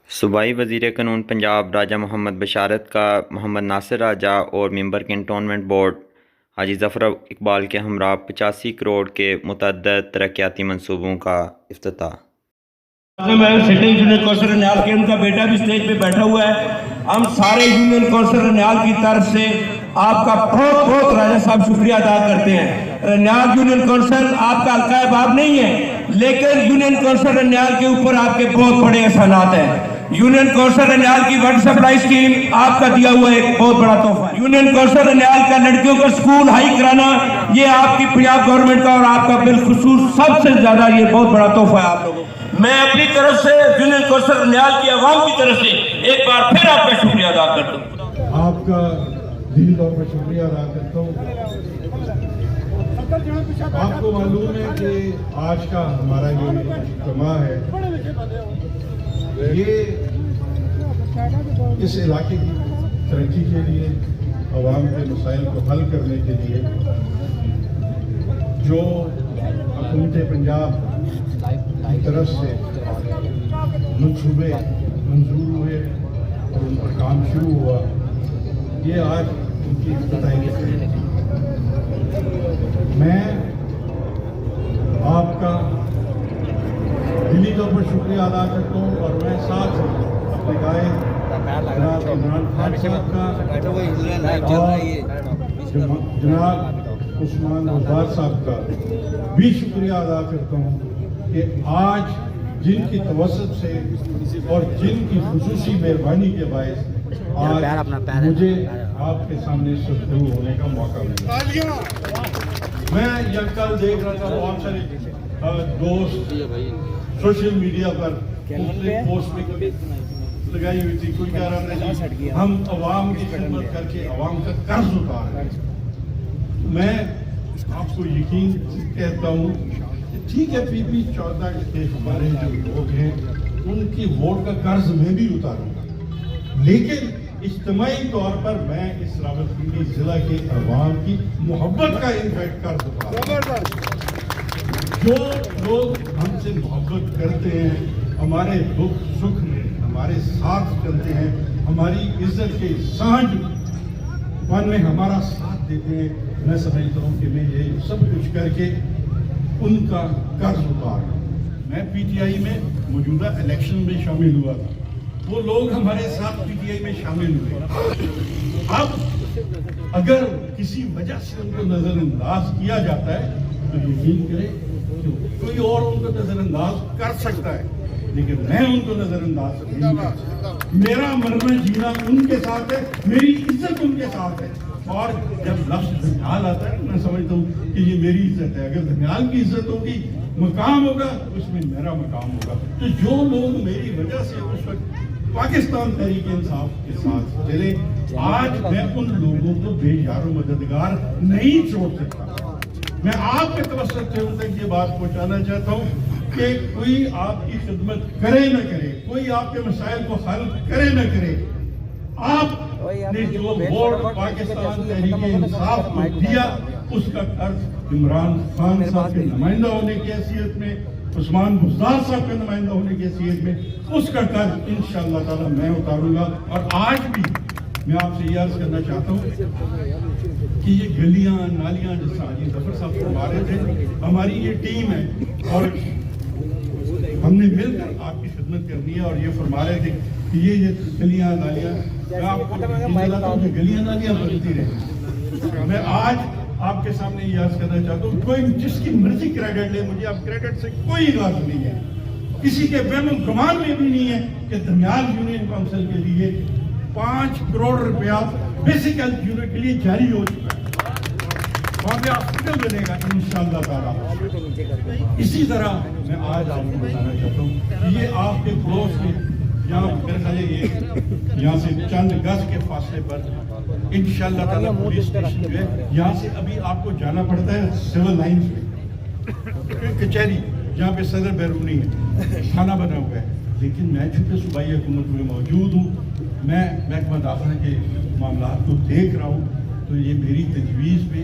صوبائی وزیر قانون پنجاب راجہ محمد بشارت کا محمد ناصر راجہ اور ممبر کنٹونمنٹ بورڈ حاجی ظفر اقبال کے ہمراہ 85 کروڑ کے متعدد ترقیاتی منصوبوں کا افتتاح۔ سٹنگ یونین کونسل رنیال کے ان کا بیٹا بھی سٹیج پہ بیٹھا ہوا ہے۔ ہم سارے یونین کونسل رنیال کی طرف سے آپ کا بہت بہت راجہ صاحب شکریہ ادا کرتے ہیں۔ رنیال یونین کونسل آپ کا حلقہ باب نہیں ہے، لیکن یونین کونسل رنیال کے اوپر آپ کے بہت بڑے احسانات ہیں۔ یونین کونسل رنیال کی واٹر سپلائی سکیم آپ کا دیا ہوا ایک بہت بڑا تحفہ ہے۔ یونین کونسل رنیال کا لڑکیوں کو سکول ہائی کرانا، یہ آپ کی پنجاب گورنمنٹ کا اور آپ کا بالخصوص سب سے زیادہ یہ بہت بڑا تحفہ ہے آپ لوگوں کو۔ میں اپنی طرف سے یونین کونسل رنیال کی عوام کی طرف سے ایک بار پھر آپ کا شکریہ ادا کرتا ہوں۔ آپ کا دلی طور پر شکریہ ادا کرتا ہوں۔ آپ کو معلوم ہے کہ آج کا ہمارا جو اجتماع ہے یہ اس علاقے کی ترقی کے لیے، عوام کے مسائل کو حل کرنے کے لیے جو حکومت پنجاب کی طرف سے منصوبے منظور ہوئے اور ان پر کام شروع ہوا، یہ آج ان کی افتتاحی ہے۔ میں آپ کا دلی طور پر شکریہ ادا کرتا ہوں، اور میں ساتھ اپنے قائد جناب عمران خان صاحب کا اور جناب عثمان بزدار صاحب کا بھی شکریہ ادا کرتا ہوں کہ آج جن کی توسط سے اور جن کی خصوصی مہربانی کے باعث آج مجھے آپ کے سامنے گفتگو ہونے کا موقع ملا۔ میں یہ کل دیکھ رہا تھا بہت سارے دوست سوشل میڈیا پر مختلف پوسٹ میں لگائی ہوئی تھی، کوئی کہہ رہا تھا کہ ہم عوام کی خدمت کر کے عوام کا قرض اتار رہے ہیں۔ میں آپ کو یقین کہتا ہوں، ٹھیک ہے پی پی 14 کے ہمارے جو لوگ ہیں ان کی ووٹ کا قرض میں بھی اتاروں گا، لیکن اجتماعی طور پر میں اس راولپنڈی ضلع کے عوام کی محبت کا انفیکٹ قرض اتاروں گا۔ جو لوگ ہم سے محبت کرتے ہیں، ہمارے دکھ سکھ میں ہمارے ساتھ چلتے ہیں، ہماری عزت کے سانجھ پن میں ہمارا ساتھ دیتے ہیں، میں سمجھتا ہوں کہ میں یہ سب کچھ کر کے ان کا قرض اتار رہا ہوں۔ میں پی ٹی آئی میں موجودہ الیکشن میں شامل ہوا تھا، وہ لوگ ہمارے ساتھ پی ٹی آئی میں شامل ہوئے۔ اب اگر کسی وجہ سے ان کو نظر انداز کیا جاتا ہے تو یقین کرے کوئی اور ان کو نظر انداز کر سکتا ہے، لیکن میں ان کو نظر انداز نہیں کر سکتا۔ میرا مرنا جینا ان کے ساتھ ہے، میری عزت ان کے ساتھ ہے، اور جب لفظ دھمیال آتا ہے میں سمجھتا ہوں کہ یہ میری عزت ہے۔ اگر دھمیال کی عزت ہوگی، مقام ہوگا، اس میں میرا مقام ہوگا۔ تو جو لوگ میری وجہ سے اس وقت پاکستان تحریک انصاف کے ساتھ چلے، آج میں ان لوگوں کو بے یار و مددگار نہیں چھوڑ سکتا۔ میں آپ کے توسط سے ان تک یہ بات پہنچانا چاہتا ہوں کہ کوئی آپ کی خدمت کرے نہ کرے، کوئی آپ کے مسائل کو حل کرے نہ کرے، آپ نے جو ووٹ پاکستان تحریک انصاف کو دیا اس کا قرض عمران خان صاحب کے نمائندہ ہونے کی حیثیت میں، عثمان بزدار صاحب کے نمائندہ ہونے کی حیثیت میں، اس کا قرض انشاءاللہ تعالی میں اتاروں گا۔ اور آج بھی میں آپ سے یہ عرض کرنا چاہتا ہوں کہ یہ گلیاں نالیاں جس حاجی ظفر صاحب فرما رہے تھے، ہماری یہ ٹیم ہے اور ہم نے مل کر آپ کی خدمت کرنی ہے، اور یہ فرما رہے تھے کہ یہ گلیاں نالیاں، میں آپ کو دلاتا ہوں کہ گلیاں نالیاں بنتی رہیں۔ میں آج آپ کے سامنے یہ عرض کرنا چاہتا ہوں، کوئی جس کی مرضی کریڈٹ لے، مجھے اب کریڈٹ سے کوئی غرض نہیں ہے، کسی کے وہم و گمان میں بھی نہیں ہے کہ دھمیال یونین کونسل کے لیے 5 کروڑ روپیہ بیسک ہیلتھ یونٹ کے لیے جاری ہو چکا ہے، وہاں پہ ہاسپٹل بنے گا انشاءاللہ تعالیٰ۔ اسی طرح میں آج آپ کو بتانا چاہتا ہوں کہ یہ آپ کے پڑوس کے یہاں میرے خیال ہے یہاں سے چند گز کے فاصلے پر انشاءاللہ تعالیٰ پولیس اسٹیشن جو ہے، یہاں سے ابھی آپ کو جانا پڑتا ہے سول لائنز میں، کچہری جہاں پہ صدر بیرونی ہے، تھانہ بنا ہوا ہے، لیکن میں چونکہ صوبائی حکومت میں موجود ہوں، میں محکمہ داخلہ کے معاملات کو دیکھ رہا ہوں، تو یہ میری تجویز پہ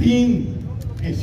3 AC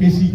AC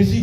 AC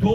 2